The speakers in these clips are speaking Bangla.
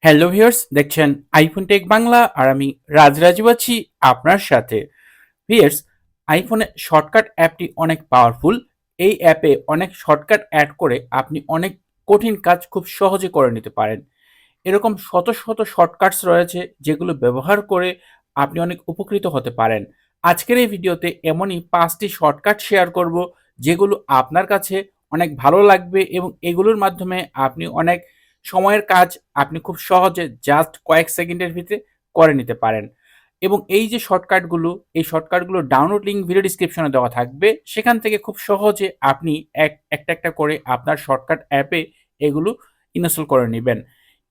হ্যালো ভিউয়ার্স, দেখছেন আইফোন টেক বাংলা আর আমি রাজরাজীব আছি আপনার সাথে। ভিউয়ার্স, আইফোনে শর্টকাট অ্যাপটি অনেক পাওয়ারফুল। এই অ্যাপে অনেক শর্টকাট অ্যাড করে আপনি অনেক কঠিন কাজ খুব সহজে করে নিতে পারেন। এরকম শত শত শর্টকাটস রয়েছে যেগুলো ব্যবহার করে আপনি অনেক উপকৃত হতে পারেন। আজকের এই ভিডিওতে এমনই ৫টি শর্টকাট শেয়ার করব যেগুলো আপনার কাছে অনেক ভালো লাগবে এবং এগুলোর মাধ্যমে আপনি অনেক সময়ের কাজ আপনি খুব সহজে জাস্ট কয়েক সেকেন্ডের ভিতরে করে নিতে পারেন। এবং এই যে শর্টকাটগুলো, এই শর্টকাটগুলোর ডাউনলোড লিঙ্ক ভিডিও ডেসক্রিপশনে দেওয়া থাকবে। সেখান থেকে খুব সহজে আপনি একটা করে আপনার শর্টকাট অ্যাপে এগুলো ইনস্টল করে নিবেন।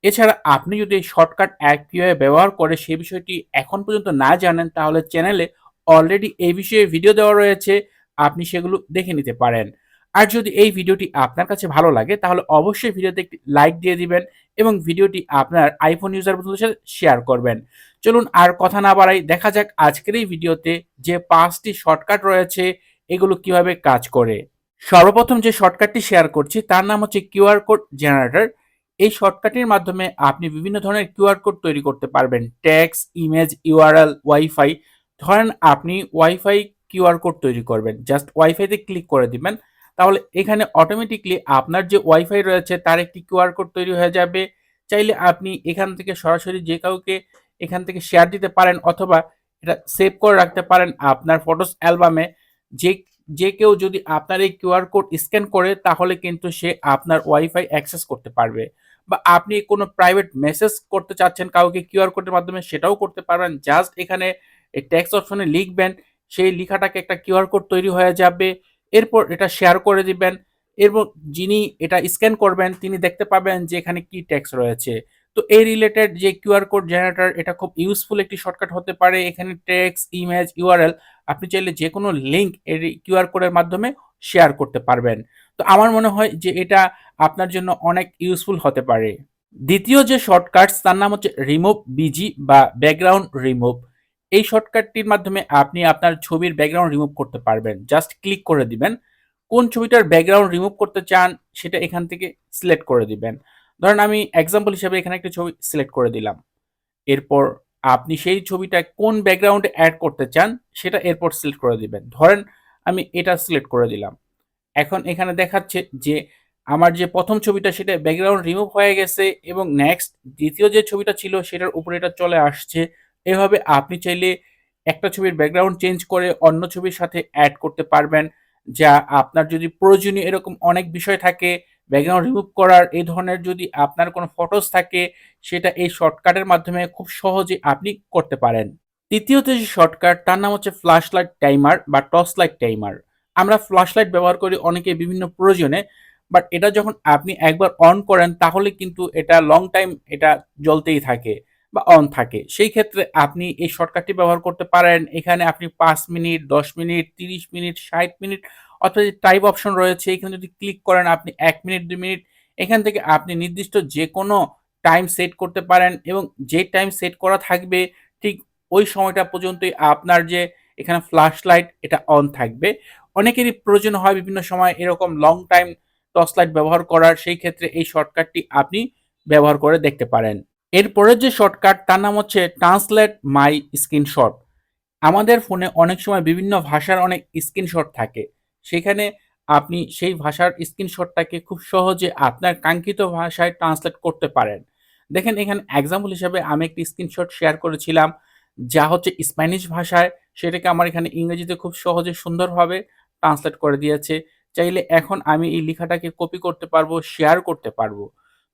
এছাড়া আপনি যদি এই শর্টকাট অ্যাপ কিভাবে ব্যবহার করে সে বিষয়টি এখন পর্যন্ত না জানেন, তাহলে চ্যানেলে অলরেডি এই বিষয়ে ভিডিও দেওয়া রয়েছে, আপনি সেগুলো দেখে নিতে পারেন। আর যদি এই ভিডিওটি আপনার কাছে ভালো লাগে তাহলে অবশ্যই ভিডিওতে একটি লাইক দিয়ে দিবেন এবং ভিডিওটি আপনার আইফোন ইউজার বন্ধুদের সাথে শেয়ার করবেন। চলুন আর কথা না বাড়াই, দেখা যাক আজকের এই ভিডিওতে যে ৫টি শর্টকাট রয়েছে এগুলো কিভাবে কাজ করে। সর্বপ্রথম যে শর্টকাটটি শেয়ার করছি তার নাম হচ্ছে কিউআর কোড জেনারেটর। এই শর্টকাটের মাধ্যমে আপনি বিভিন্ন ধরনের কিউআর কোড তৈরি করতে পারবেন। Text, image, URL, wifi. ধরেন আপনি ওয়াইফাই কিউআর কোড তৈরি করবেন, জাস্ট ওয়াইফাইতে ক্লিক করে দিবেন, তাহলে এখানে অটোমেটিকলি আপনার যে ওয়াইফাই রয়েছে তার একটি কিউআর কোড তৈরি হয়ে যাবে। চাইলে আপনি এখান থেকে সরাসরি যে কাউকে এখান থেকে শেয়ার দিতে পারেন অথবা এটা সেভ করে রাখতে পারেন আপনার ফটোস অ্যালবামে। যে যে কেউ যদি আপনার এই কিউআর কোড স্ক্যান করে তাহলে কিন্তু সে আপনার ওয়াইফাই অ্যাক্সেস করতে পারবে। বা আপনি কোনো প্রাইভেট মেসেজ করতে চাচ্ছেন কাউকে কিউআর কোডের মাধ্যমে, সেটাও করতে পারবেন। জাস্ট এখানে এই টেক্সট অপশনে লিখবেন, সেই লিখাটাকে একটা কিউআর কোড তৈরি হয়ে যাবে। এরপর এটা শেয়ার করে দিবেন। এরপর যিনি এটা স্ক্যান করবেন তিনি দেখতে পাবেন যে এখানে কি টেক্সট রয়েছে। তো এই রিলেটেড যে কিউআর কোড জেনারেটর, এটা খুব ইউজফুল একটি শর্টকাট হতে পারে। এখানে টেক্সট, ইমেজ, ইউআরএল আপনি চাইলে যেকোনো লিঙ্ক এর কিউআর কোডের মাধ্যমে শেয়ার করতে পারবেন। তো আমার মনে হয় যে এটা আপনার জন্য অনেক ইউজফুল হতে পারে। দ্বিতীয় যে শর্টকাটস তার নাম হচ্ছে রিমুভ বিজি বা ব্যাকগ্রাউন্ড রিমুভ। এই শর্টকাটটির মাধ্যমে আপনি আপনার ছবির ব্যাকগ্রাউন্ড রিমুভ করতে পারবেন। জাস্ট ক্লিক করে দিবেন, কোন ছবিটার ব্যাকগ্রাউন্ড রিমুভ করতে চান সেটা এখান থেকে সিলেক্ট করে দিবেন। ধরেন আমি এক্সাম্পল হিসেবে এখানে একটা ছবি সিলেক্ট করে দিলাম। এরপর আপনি সেই ছবিটা কোন ব্যাকগ্রাউন্ডে অ্যাড করতে চান সেটা এরপর সিলেক্ট করে দিবেন। ধরেন আমি এটা সিলেক্ট করে দিলাম। এখন এখানে দেখাচ্ছে যে আমার যে ১ম ছবিটা সেটা ব্যাকগ্রাউন্ড রিমুভ হয়ে গেছে এবং নেক্সট দ্বিতীয় যে ছবিটা ছিল সেটার উপরে এটা চলে আসছে। এভাবে আপনি চাইলে একটা ছবির ব্যাকগ্রাউন্ড চেঞ্জ করে অন্য ছবির সাথে অ্যাড করতে পারবেন। যা আপনার যদি প্রয়োজনীয় এরকম অনেক বিষয় থাকে ব্যাকগ্রাউন্ড রিমুভ করার, এই ধরনের যদি আপনার কোনো ফটোস থাকে সেটা এই শর্টকাটের মাধ্যমে খুব সহজে আপনি করতে পারেন। তৃতীয়ত যে শর্টকাট তার নাম হচ্ছে ফ্ল্যাশ লাইট টাইমার বা টর্চ লাইট টাইমার। আমরা ফ্ল্যাশ লাইট ব্যবহার করি অনেকে বিভিন্ন প্রয়োজনে, বাট এটা যখন আপনি একবার অন করেন তাহলে কিন্তু এটা লং টাইম এটা জ্বলতেই থাকে বা অন থাকে। সেই ক্ষেত্রে আপনি এই শর্টকাটটি ব্যবহার করতে পারেন। এখানে আপনি ৫ মিনিট, ১০ মিনিট, ৩০ মিনিট, ৬০ মিনিট অথবা যে টাইপ অপশন রয়েছে এখানে যদি ক্লিক করেন আপনি ১ মিনিট, ২ মিনিট, এখান থেকে আপনি নির্দিষ্ট যেকোনো টাইম সেট করতে পারেন এবং যে টাইম সেট করা থাকবে ঠিক ওই সময়টা পর্যন্তই আপনার যে এখানে ফ্ল্যাশ লাইট এটা অন থাকবে। অনেকেরই প্রয়োজন হয় বিভিন্ন সময় এরকম লং টাইম টর্চ লাইট ব্যবহার করার, সেই ক্ষেত্রে এই শর্টকাটটি আপনি ব্যবহার করে দেখতে পারেন। এরপরের যে শর্টকাট তার নাম হচ্ছে ট্রান্সলেট মাই স্ক্রিনশট। আমাদের ফোনে অনেক সময় বিভিন্ন ভাষার অনেক স্ক্রিনশট থাকে। সেখানে আপনি সেই ভাষার স্ক্রিনশটটাকে খুব সহজে আপনার কাঙ্ক্ষিত ভাষায় ট্রান্সলেট করতে পারেন। দেখেন এখানে এক্সাম্পল হিসেবে আমি একটি স্ক্রিনশট শেয়ার করেছিলাম যা হচ্ছে স্প্যানিশ ভাষায়, সেটাকে আমার এখানে ইংরেজিতে খুব সহজে সুন্দরভাবে ট্রান্সলেট করে দিয়েছে। চাইলে এখন আমি এই লেখাটাকে কপি করতে পারবো, শেয়ার করতে পারবো।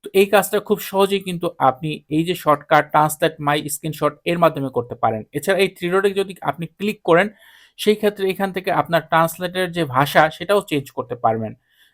তো এই কাজটা খুব সহজেই কিন্তু আপনি এই যে শর্টকাট ট্রান্সলেট মাই স্ক্রিনশট এর মাধ্যমে করতে পারেন। এছাড়া এই থ্রি ডটে যদি আপনি ক্লিক করেন সেই ক্ষেত্রে এখান থেকে আপনার ট্রান্সলেটের যে ভাষা সেটাও চেঞ্জ করতে পারবেন,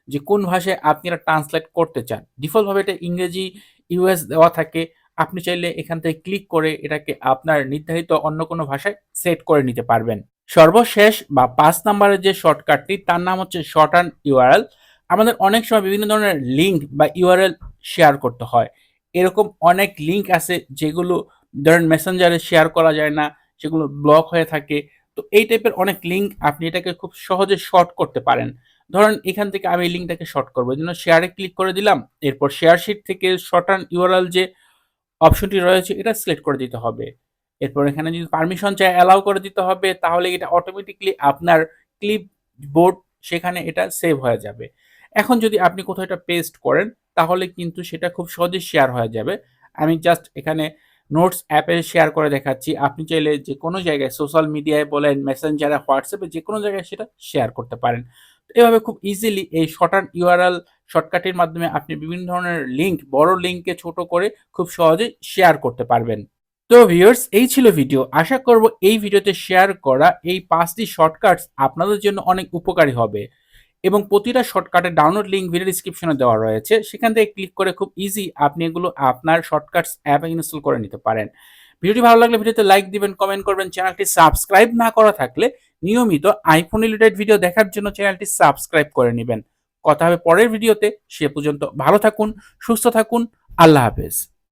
যে কোন ভাষায় আপনি এটা ট্রান্সলেট করতে চান। ডিফল্টভাবে এটা ইংরেজি ইউএস দেওয়া থাকে। আপনি চাইলে এখান থেকে ক্লিক করে এটাকে আপনার নির্ধারিত অন্য কোনো ভাষায় সেট করে নিতে পারবেন। সর্বশেষ বা ৫ নাম্বারের যে শর্টকাটটি তার নাম হচ্ছে শর্টান ইউআরএল। আমাদের অনেক সময় বিভিন্ন ধরনের লিঙ্ক বা ইউআরএল শেয়ার করতে হয়। এরকম অনেক লিঙ্ক আছে যেগুলো ধরেন মেসেঞ্জারে শেয়ার করা যায় না, সেগুলো ব্লক হয়ে থাকে। তো এই টাইপের অনেক লিঙ্ক আপনি এটাকে খুব সহজে শর্ট করতে পারেন। ধরেন এখান থেকে আমি এই লিঙ্কটাকে শর্ট করব। এজন্য শেয়ারে ক্লিক করে দিলাম। এরপর শেয়ার শিট থেকে শর্টান ইউআরএল যে অপশনটি রয়েছে এটা সিলেক্ট করে দিতে হবে। এরপর এখানে যদি পারমিশন চাই অ্যালাউ করে দিতে হবে, তাহলে এটা অটোমেটিকলি আপনার ক্লিপবোর্ড সেখানে এটা সেভ হয়ে যাবে। এখন যদি আপনি কোথাও এটা পেস্ট করেন তাহলে কিন্তু সেটা খুব সহজে শেয়ার হয়ে যাবে। আমি জাস্ট এখানে নোটস অ্যাপে শেয়ার করে দেখাচ্ছি। আপনি চাইলে যে কোনো জায়গায় সোশ্যাল মিডিয়ায় বলেন, মেসেঞ্জারে, হোয়াটসঅ্যাপে যে কোনো জায়গায় সেটা শেয়ার করতে পারেন। এভাবে খুব ইজিলি এই শর্টহান্ড ইউআরএল শর্টকাটের মাধ্যমে আপনি বিভিন্ন ধরনের লিঙ্ক, বড় লিঙ্ককে ছোট করে খুব সহজেই শেয়ার করতে পারবেন। তো ভিউয়ার্স, এই ছিল ভিডিও। আশা করব এই ভিডিওতে শেয়ার করা এই 5টি শর্টকাটস আপনাদের জন্য অনেক উপকারী হবে এবং প্রতিটা শর্টকাটের ডাউনলোড লিঙ্ক ভিডিও ডেসক্রিপশনে দেওয়া রয়েছে। সেখান থেকে ক্লিক করে খুব ইজি আপনি এগুলো আপনার শর্টকাটস অ্যাপে ইনস্টল করে নিতে পারেন। ভিডিওটি ভালো লাগলে ভিডিওতে লাইক দিবেন, কমেন্ট করবেন। চ্যানেলটি সাবস্ক্রাইব না করা থাকলে নিয়মিত আইফোন রিলেটেড ভিডিও দেখার জন্য চ্যানেলটি সাবস্ক্রাইব করে নেবেন। কথা হবে পরের ভিডিওতে। সে পর্যন্ত ভালো থাকুন, সুস্থ থাকুন। আল্লাহ হাফেজ।